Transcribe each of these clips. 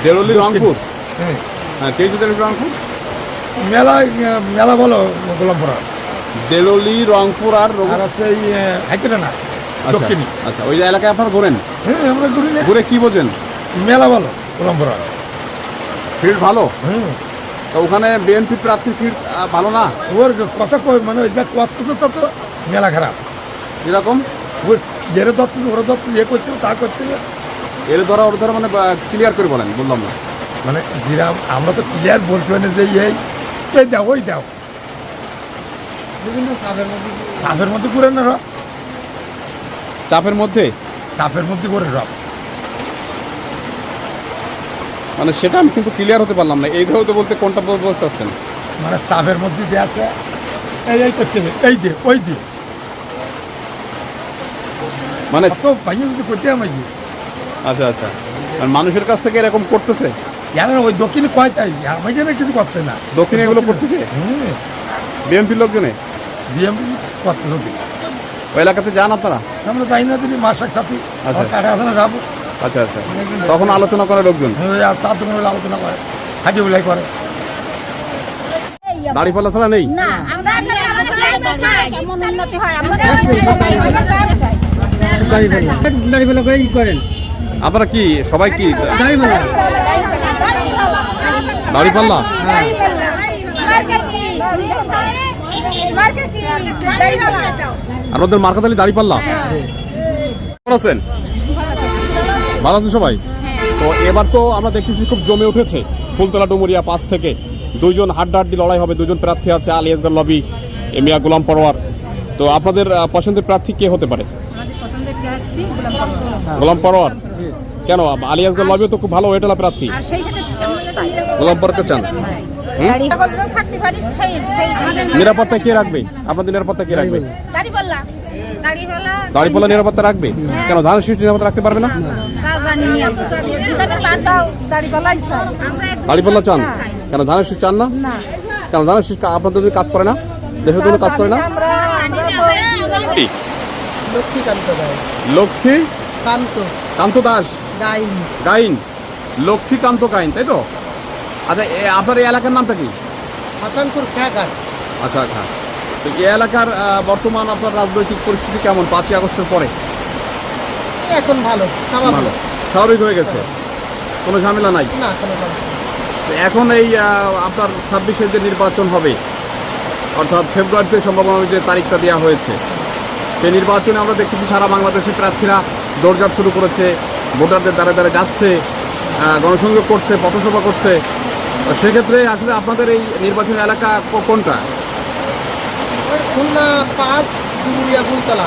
দেরলি রংপুর। হ্যাঁ, তেজুদের রংপুর মেলা মেলা বলো গোলামপুরা দেরলি রংপুর আর আর আছে এই হাইকেটা না দক্ষিণী। আচ্ছা, ওই এলাকায় আপনারা ঘোরেন? হ্যাঁ আমরা ঘুরি না, ঘুরে কি বোঝেন? মেলা বলো গোলামপুরা। ফিল্ড ভালো? তো ওখানে বিএনপি প্রার্থী ফিল্ড ভালো না? ওর কথা কই মানে ওই যা কত তত মেলা খারাপ। যেরকম ওর যেরে দত্ত ওরা দত্ত ইয়ে করছিল তা করছিল, এর ধরা ওর ধরা মানে ক্লিয়ার করে বলেন, বললাম না মানে যেরাম আমরা তো ক্লিয়ার বলতে পারি না যে এই দাও ওই দাও, বিভিন্ন চাপের মধ্যে করে না রব, চাপের মধ্যে করে রব, মানে সেটা আমি কিন্তু ক্লিয়ার হতে পারলাম না। এই ধরেও তো বলতে কোনটা বলতে চাচ্ছেন? মানে চাপের মধ্যে যে আছে এই করতে হবে, এই দে ওই দে, মানে কত ভাইয়া যদি করতে আমাকে। আচ্ছা আচ্ছা, আর মানুষের কাছ থেকে এরকম করতেছে? জানেন ওই দক্ষিণে কয় তাই আমাকে না কিছু করতে না, দক্ষিণে এগুলো করতেছে বিএনপির লোকজনে? বিএমপি করতে হবে। ওই এলাকাতে যান আপনারা? আমরা যাই না দিদি মাসার সাথে আচ্ছা। কাটা আছে না যাবো, আচ্ছা আচ্ছা, তখন আলোচনা করে লোকজন? তার জন্য আলোচনা করে হাজি বলাই করে। দাড়িপাল্লা ছাড়া নেই? না আমরা কেমন উন্নতি হয় আমরা দাড়িপাল্লা করে ই করেন আপনারা কি সবাই কি দাড়িপাল্লা দাড়িপাল্লা? আর ওদের মার্কাতালি দাড়িপাল্লা? ভালো আছেন? ভালো আছেন সবাই? তো এবার তো আমরা দেখতেছি খুব জমে উঠেছে ফুলতলা ডুমুরিয়া পাস থেকে দুইজন হাড্ডাহাড্ডি লড়াই হবে, দুজন প্রার্থী আছে, আলী আসগর লবি, মিয়া গোলাম পরোয়ার। তো আপনাদের পছন্দের প্রার্থী কে হতে পারে? গোলাম পরোয়ার। কেন? আলী আসগর লবিও তো খুব ভালো ওয়েটেলা প্রার্থী, গোলাম পরোয়ারকে চান? নিরাপত্তা কে রাখবে? আপনাদের নিরাপত্তা কে রাখবে? দাড়িপাল্লা নিরাপত্তা রাখবে? কেন ধানের শীষ নিরাপত্তা রাখতে পারবে না? দাড়িপাল্লা চান? কেন ধানের শীষ চান না? কেন ধানের শীষ আপনাদের কাজ করে না, দেশের জন্য কাজ করে না? লক্ষ্মী কান্ত দাস গাইন, লক্ষ্মীকান্ত গাইন, তাই তো? আচ্ছা, আপনার এই এলাকার নামটা কি? হাসানপুর খেয়াঘাট। আচ্ছা আচ্ছা, তো এই এলাকার বর্তমান আপনার রাজনৈতিক পরিস্থিতি কেমন 5ই আগস্টের পরে? এখন ভালো, ভালো, স্বাভাবিক হয়ে গেছে, কোনো ঝামেলা নাই? না কোনো ঝামেলা। তো এখন এই আপনার 26-এর যে নির্বাচন হবে, অর্থাৎ ফেব্রুয়ারিতে সম্ভাবনা যে তারিখটা দেওয়া হয়েছে, সেই নির্বাচনে আমরা দেখতেছি সারা বাংলাদেশের প্রার্থীরা দৌড়ঝাঁপ শুরু করেছে, ভোটারদের দ্বারা দ্বারা যাচ্ছে, গণসংযোগ করছে, পথসভা করছে। তো সেক্ষেত্রে আসলে আপনাদের এই নির্বাচনী এলাকা কোনটা? খুলনা 5 ডুমুরিয়া ফুলতলা।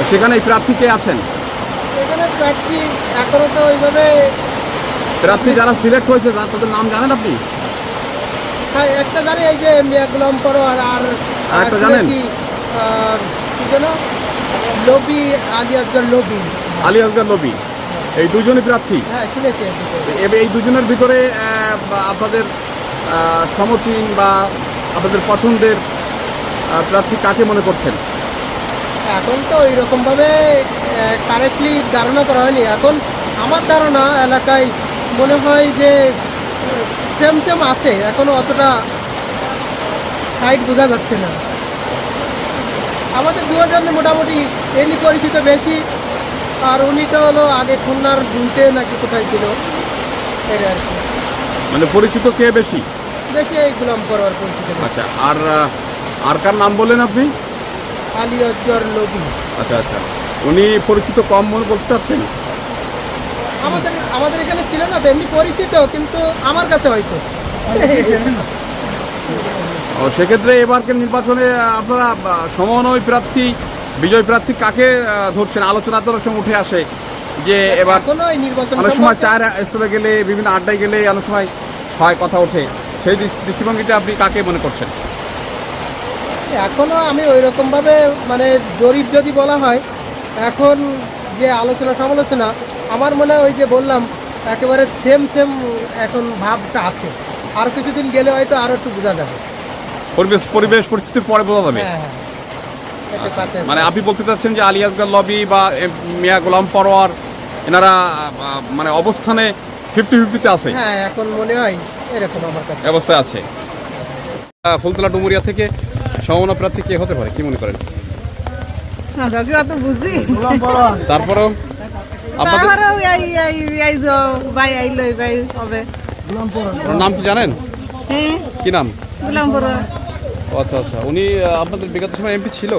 সেখানে এই প্রার্থী কে আছেন? এখানে প্রার্থী এখনো তো ওইভাবে প্রার্থী যারা সিলেক্ট হয়েছে তাদের নাম জানেন আপনি? হ্যাঁ একটা জানি, এই যে মিয়া গোলাম পরোয়ার, আর একটা জানেন? কি যেন lobby, Ali Asgar lobby. Ali Asgar lobby, এই দুজনই প্রার্থী? হ্যাঁ শুনেছি। এই দুজনের ভিতরে আপনাদের সমচীন বা আপনাদের পছন্দের প্রার্থী কাকে মনে করছেন? এখন তো ওইরকমভাবে কারেক্টলি ধারণা করা হয়নি। এখন আমার ধারণা এলাকায় মনে হয় যে সেম আছে, এখনো অতটা সাইড বোঝা যাচ্ছে না। আমাদের দুজনে মোটামুটি এমনি পরিচিত বেশি, আর উনি তো হলো আগে খুলনার দুইতে নাকি কোথায় ছিল, এটা আর কি। মানে পরিচিত কে বেশি? বেশি এই গোলাম পরোয়ার পরিচিত। আচ্ছা, আর কার নাম বললেন আপনি? আলী আসগর লবি। আচ্ছা আচ্ছা, উনি পরিচিত কম মনে করতে চাচ্ছেন? আমাদের এখানে ছিল না তো, এমনি পরিচিত, কিন্তু আমার কাছে হয়েছে। ও, সেক্ষেত্রে এবারকার নির্বাচনে আপনারা সমন্বয় প্রার্থী, বিজয় প্রার্থী কাকে ধরছেন? আলোচনা তো অনেক সময় উঠে আসে যে এবার এখনো এই নির্বাচন অনেক সময় চায়ের স্টলে গেলে, বিভিন্ন আড্ডায় গেলে অনেক সময় হয় কথা ওঠে, সেই দৃষ্টিভঙ্গিটা আপনি কাকে মনে করছেন? এখনো আমি ওই রকমভাবে মানে জরিপ যদি বলা হয়, এখন যে আলোচনা সমালোচনা, আমার মনে হয় ওই যে বললাম একেবারে সেম এখন ভাবটা আছে। আর কিছুদিন গেলে হয়তো আরো একটু বোঝা যাবে, পরিবেশ পরিস্থিতির পরে বোঝা যাবে। মানে আপনি বলতে চাচ্ছেন যে আলী আসগর লবি বা মিয়া গোলাম পরোয়ার এনারা মানে অবস্থানে 50-50-তে আছে, হ্যাঁ এখন মনে হয় এরকম আমার কাছে। অবস্থায় আছে। ফুলতলা ডুমুরিয়া থেকে সম্ভাবনা প্রার্থী কে হতে পারে, কি মনে করেন? আমরা কি অত বুঝি? তারপরেও আপনাদের তারপরেও এই যে ভাই আইলো ভাই হবে। ওনার নাম কি জানেন? হ্যাঁ, কি নাম? গোলাম বড় ও আচ্ছা আচ্ছা, উনি আপনাদের বিগত সময় এমপি ছিল,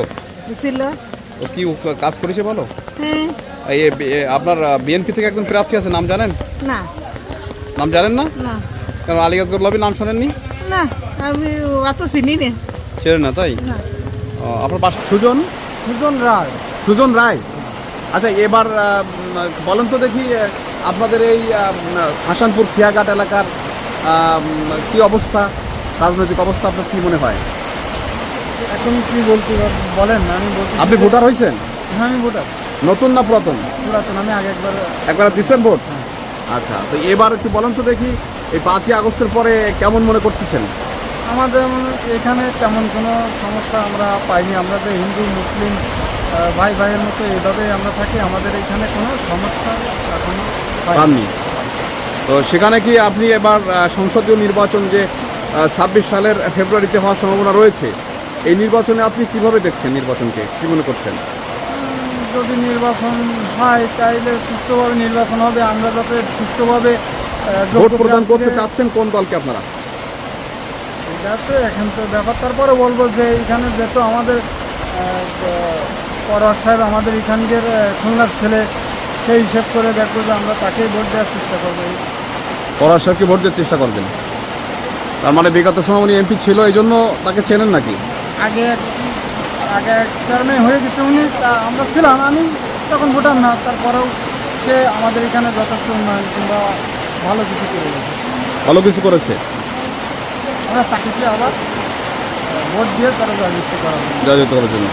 ছিল। ও কি কাজ করেছে বলো? হ্যাঁ, আপনার বিএনপি থেকে একজন প্রার্থী আছে, নাম জানেন? না নাম জানেন না? না কারণ আলিগড় লবি নাম শোনেননি? না, আমি অত চিনি না। ছিলেন না তাই? না। আপনার বাসা সুজন? সুজন রায়। সুজন রায়। আচ্ছা, এবার বলেন তো দেখি, আপনাদের এই হাসানপুর খিয়াঘাট এলাকার কি অবস্থা, রাজনৈতিক অবস্থা আপনার কি মনে হয়? এখন কি বলতে বলেন, আমি বলতে আপনি ভোটার হয়েছেন? হ্যাঁ আমি ভোটার, নতুন না পুরাতন? পুরাতন। আমি আগে একবার দিচ্ছেন ভোট? আচ্ছা, তো এবার একটু বলেন তো দেখি, এই 5ই আগস্টের পরে কেমন মনে করতেছেন? আমাদের এখানে তেমন কোনো সমস্যা আমরা পাইনি। আমরা যে হিন্দু মুসলিম ভাই ভাইয়ের মতো এইভাবে আমরা থাকি, আমাদের এখানে কোনো সমস্যা এখনো পাননি। তো সেখানে কি আপনি এবার সংসদীয় নির্বাচন যে 26 সালের ফেব্রুয়ারিতে হওয়ার সম্ভাবনা রয়েছে, এই নির্বাচনে আপনি কিভাবে দেখছেন, নির্বাচনকে কি মনে করছেন? যদি নির্বাচন হয় তাইলে সুষ্ঠুভাবে নির্বাচন হবে। আমরা যাতে সুষ্ঠুভাবে ভোট প্রদান করতে চাচ্ছেন কোন দলকে আপনারা? ঠিক আছে, এখন তো ব্যাপার। তারপরে বলবো যে এখানে যেহেতু আমাদের পরোয়ার সাহেব আমাদের এখানকার খুলনার ছেলে, সেই হিসেব করে দেখবো যে আমরা তাকেই ভোট দেওয়ার চেষ্টা করবো। পরাশ সাহেবকে ভোট দেওয়ার চেষ্টা করবেন? তার মানে বিগত সময় উনি এমপি ছিল, এই জন্য তাকে চেনেন নাকি? আগে এক টার্মে হয়ে গেছে উনি, আমরা ছিলাম, আমি তখন ভোটার না, তারপরেও সে আমাদের এখানে যথেষ্ট উন্নয়ন কিংবা ভালো কিছু করে গেছে। ভালো কিছু করেছে, আমরা চাকরিতে আবার ভোট দিয়ে তারা জয়যুক্ত করা হবে। জয়যুক্ত করার জন্য।